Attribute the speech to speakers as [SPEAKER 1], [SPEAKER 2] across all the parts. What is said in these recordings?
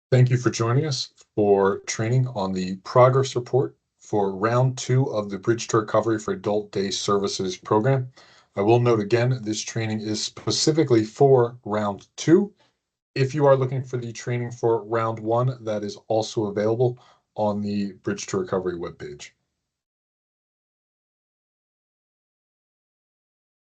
[SPEAKER 1] Thank you for joining us for training on the progress report for round 2 of the Bridge to Recovery for Adult Day Services program. I will note again, this training is specifically for round 2. If you are looking for the training for round 1, that is also available on the Bridge to Recovery webpage.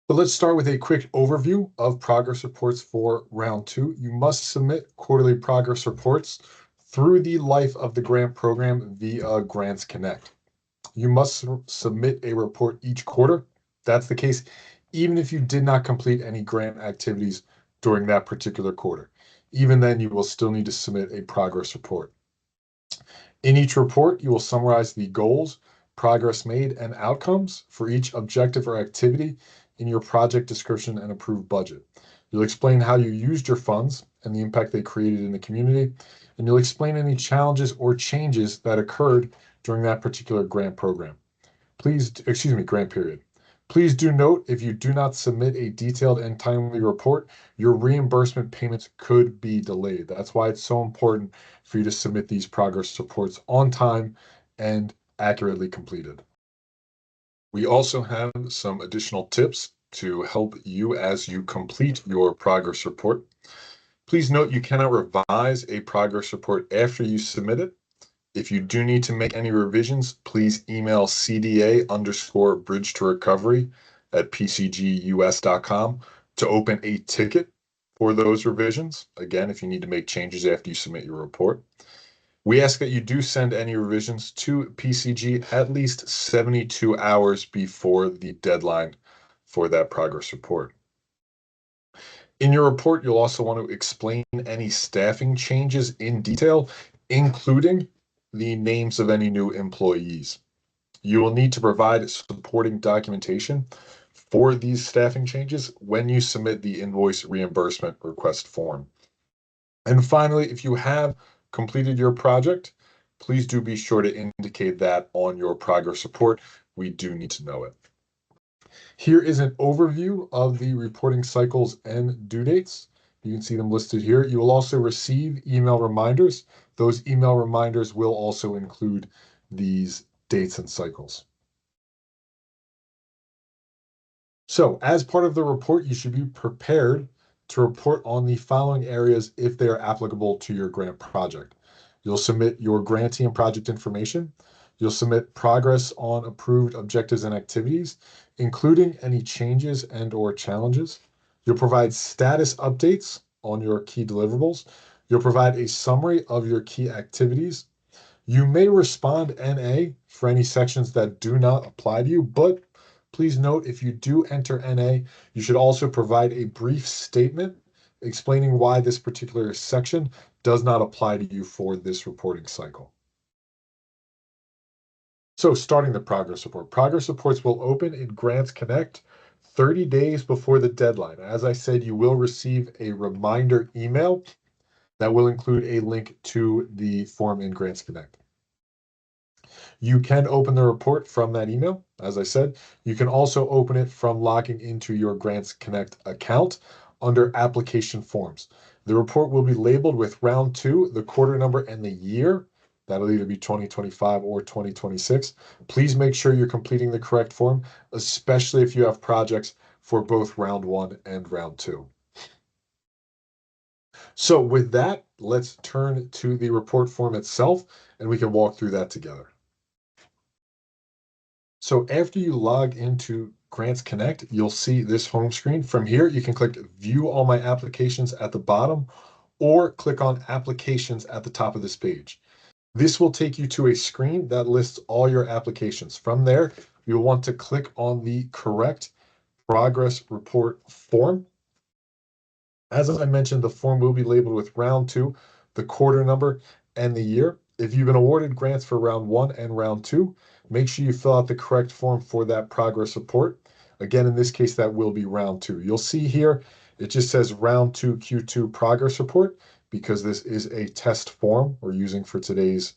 [SPEAKER 1] But let's start with a quick overview of progress reports for round 2. You must submit quarterly progress reports through the life of the grant program via Grants Connect. You must submit a report each quarter. That's the case even if you did not complete any grant activities during that particular quarter. Even then, you will still need to submit a progress report. In each report, you will summarize the goals, progress made, and outcomes for each objective or activity in your project description and approved budget. You'll explain how you used your funds and the impact they created in the community, and you'll explain any challenges or changes that occurred during that particular grant program. Grant period. Please do note, if you do not submit a detailed and timely report, your reimbursement payments could be delayed. That's why it's so important for you to submit these progress reports on time and accurately completed. We also have some additional tips to help you as you complete your progress report. Please note you cannot revise a progress report after you submit it. If you do need to make any revisions, please email CDA_bridge to recovery at pcgus.com to open a ticket for those revisions. Again, if you need to make changes after you submit your report. We ask that you do send any revisions to PCG at least 72 hours before the deadline for that progress report. In your report, you'll also want to explain any staffing changes in detail, including the names of any new employees. You will need to provide supporting documentation for these staffing changes when you submit the invoice reimbursement request form. And finally, if you have completed your project, please do be sure to indicate that on your progress report. We do need to know it. Here is an overview of the reporting cycles and due dates. You can see them listed here. You will also receive email reminders. Those email reminders will also include these dates and cycles. So as part of the report, you should be prepared to report on the following areas if they are applicable to your grant project. You'll submit your grantee and project information. You'll submit progress on approved objectives and activities, including any changes and/or challenges. You'll provide status updates on your key deliverables. You'll provide a summary of your key activities. You may respond NA for any sections that do not apply to you, but please note, if you do enter NA, you should also provide a brief statement explaining why this particular section does not apply to you for this reporting cycle. So starting the progress report. Progress reports will open in Grants Connect 30 days before the deadline. As I said, you will receive a reminder email that will include a link to the form in Grants Connect. You can open the report from that email. As I said, you can also open it from logging into your Grants Connect account under application forms. The report will be labeled with round 2, the quarter number, and the year. That'll either be 2025 or 2026. Please make sure you're completing the correct form, especially if you have projects for both round 1 and round 2. So with that, let's turn to the report form itself, and we can walk through that together. So after you log into Grants Connect, you'll see this home screen. From here, you can click View All My Applications at the bottom, or click on Applications at the top of this page. This will take you to a screen that lists all your applications. From there, you'll want to click on the correct progress report form. As I mentioned, the form will be labeled with round 2, the quarter number, and the year. If you've been awarded grants for round 1 and round 2, make sure you fill out the correct form for that progress report. Again, in this case, that will be round 2. You'll see here, it just says round 2 Q2 progress report because this is a test form we're using for today's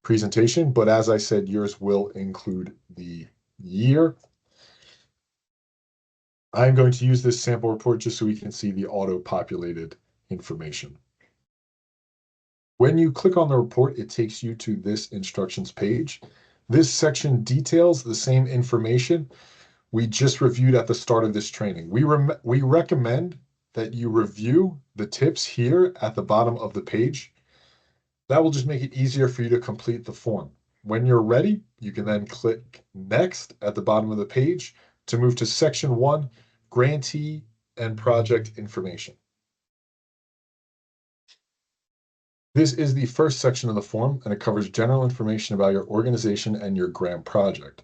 [SPEAKER 1] presentation. But as I said, yours will include the year. I'm going to use this sample report just so we can see the auto-populated information. When you click on the report, it takes you to this instructions page. This section details the same information we just reviewed at the start of this training. We recommend that you review the tips here at the bottom of the page. That will just make it easier for you to complete the form. When you're ready, you can then click Next at the bottom of the page to move to Section 1, Grantee and Project Information. This is the first section of the form, and it covers general information about your organization and your grant project.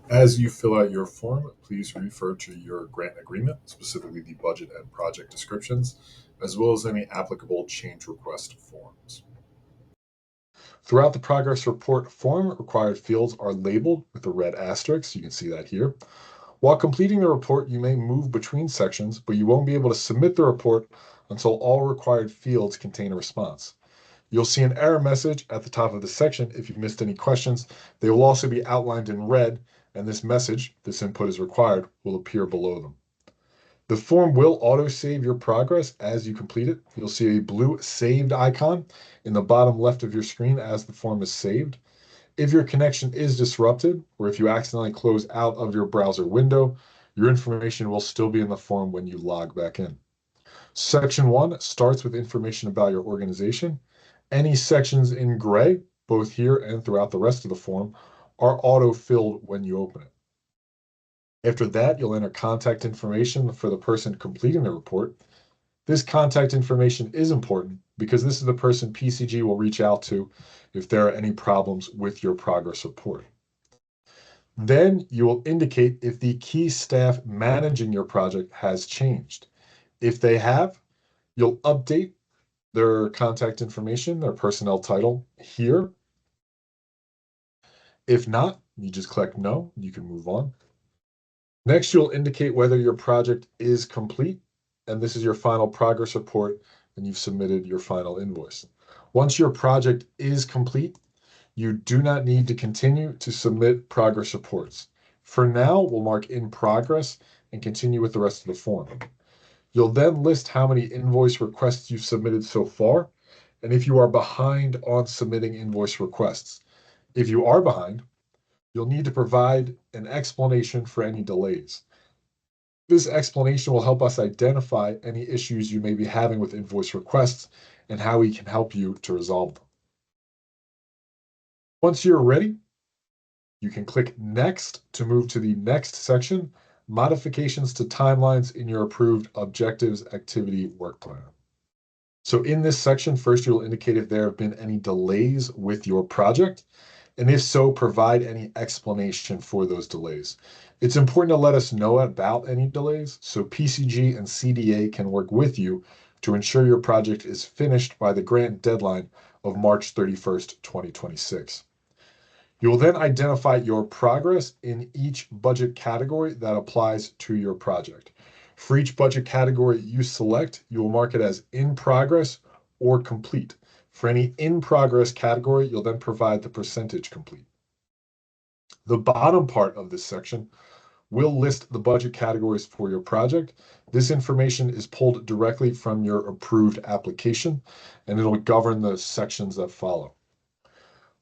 [SPEAKER 1] As you fill out your form, please refer to your grant agreement, specifically the budget and project descriptions, as well as any applicable change request forms. Throughout the progress report form, required fields are labeled with a red asterisk. You can see that here. While completing the report, you may move between sections, but you won't be able to submit the report until all required fields contain a response. You'll see an error message at the top of the section if you've missed any questions. They will also be outlined in red, and this message, "This input is required," will appear below them. The form will auto-save your progress as you complete it. You'll see a blue saved icon in the bottom left of your screen as the form is saved. If your connection is disrupted, or if you accidentally close out of your browser window, your information will still be in the form when you log back in. Section 1 starts with information about your organization. Any sections in gray, both here and throughout the rest of the form, are auto-filled when you open it. After that, you'll enter contact information for the person completing the report. This contact information is important because this is the person PCG will reach out to if there are any problems with your progress report. Then you will indicate if the key staff managing your project has changed. If they have, you'll update their contact information, their personnel title here. If not, you just click no, you can move on. Next, you'll indicate whether your project is complete, and this is your final progress report, and you've submitted your final invoice. Once your project is complete, you do not need to continue to submit progress reports. For now, we'll mark in progress and continue with the rest of the form. You'll then list how many invoice requests you've submitted so far, and if you are behind on submitting invoice requests. If you are behind, you'll need to provide an explanation for any delays. This explanation will help us identify any issues you may be having with invoice requests and how we can help you to resolve them. Once you're ready, you can click Next to move to the next section, Modifications to Timelines in your approved Objectives Activity Work Plan. So in this section, first you'll indicate if there have been any delays with your project, and if so, provide any explanation for those delays. It's important to let us know about any delays so PCG and CDA can work with you to ensure your project is finished by the grant deadline of March 31st, 2026. You will then identify your progress in each budget category that applies to your project. For each budget category you select, you will mark it as in progress or complete. For any in progress category, you'll then provide the percentage complete. The bottom part of this section will list the budget categories for your project. This information is pulled directly from your approved application, and it'll govern the sections that follow.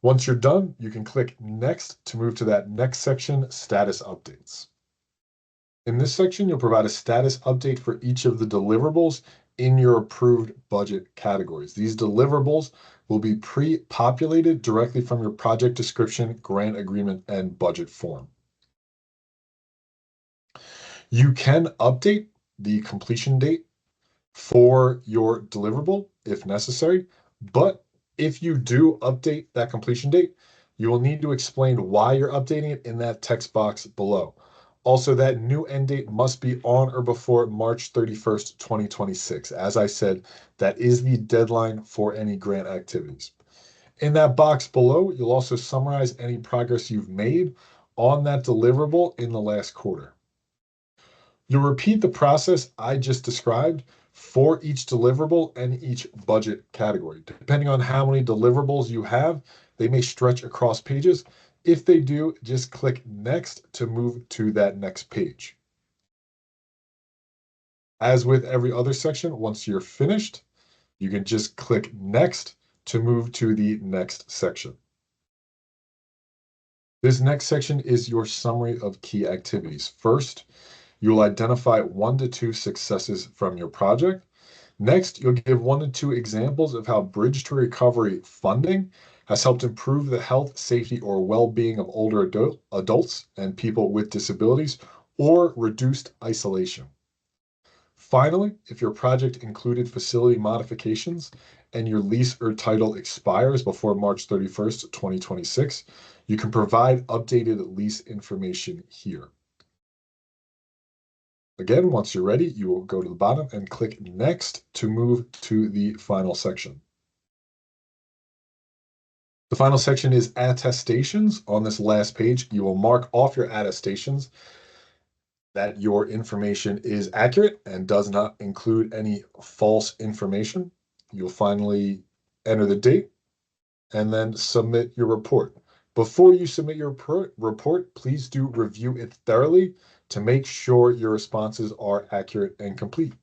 [SPEAKER 1] Once you're done, you can click Next to move to that next section, Status Updates. In this section, you'll provide a status update for each of the deliverables in your approved budget categories. These deliverables will be pre-populated directly from your project description, grant agreement, and budget form. You can update the completion date for your deliverable if necessary, but if you do update that completion date, you will need to explain why you're updating it in that text box below. Also, that new end date must be on or before March 31st, 2026. As I said, that is the deadline for any grant activities. In that box below, you'll also summarize any progress you've made on that deliverable in the last quarter. You'll repeat the process I just described for each deliverable and each budget category. Depending on how many deliverables you have, they may stretch across pages. If they do, just click Next to move to that next page. As with every other section, once you're finished, you can just click Next to move to the next section. This next section is your summary of key activities. First, you'll identify 1 to 2 successes from your project. Next, you'll give 1 to 2 examples of how Bridge to Recovery funding has helped improve the health, safety, or well-being of older adults and people with disabilities, or reduced isolation. Finally, if your project included facility modifications and your lease or title expires before March 31st, 2026, you can provide updated lease information here. Again, once you're ready, you will go to the bottom and click Next to move to the final section. The final section is attestations. On this last page, you will mark off your attestations that your information is accurate and does not include any false information. You'll finally enter the date and then submit your report. Before you submit your report, please do review it thoroughly to make sure your responses are accurate and complete.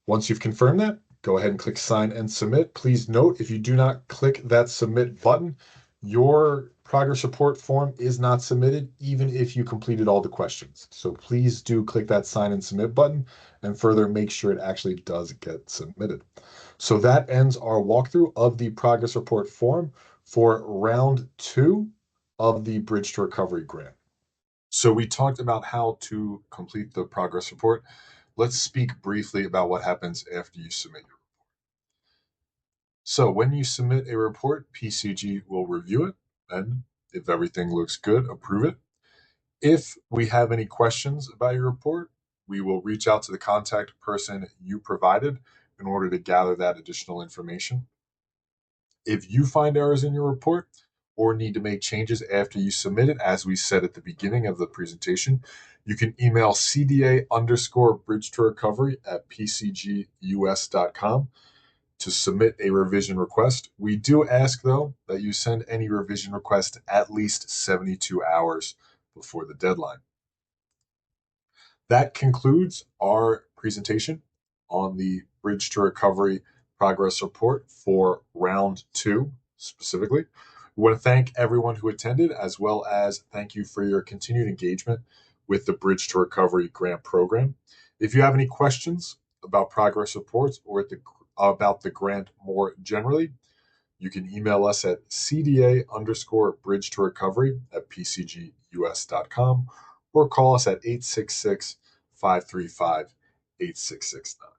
[SPEAKER 1] Once you've confirmed that, go ahead and click Sign and Submit. Please note, if you do not click that Submit button, your progress report form is not submitted, even if you completed all the questions. So please do click that Sign and Submit button and further make sure it actually does get submitted. So that ends our walkthrough of the progress report form for round 2 of the Bridge to Recovery grant. So we talked about how to complete the progress report. Let's speak briefly about what happens after you submit your report. So when you submit a report, PCG will review it, and if everything looks good, approve it. If we have any questions about your report, we will reach out to the contact person you provided in order to gather that additional information. If you find errors in your report or need to make changes after you submit it, as we said at the beginning of the presentation, you can email CDA_bridge to recovery at pcgus.com to submit a revision request. We do ask, though, that you send any revision request at least 72 hours before the deadline. That concludes our presentation on the Bridge to Recovery progress report for round 2 specifically. We want to thank everyone who attended, as well as thank you for your continued engagement with the Bridge to Recovery grant program. If you have any questions about progress reports or about the grant more generally, you can email us at CDA_bridge to recovery at pcgus.com or call us at 866 535 8669.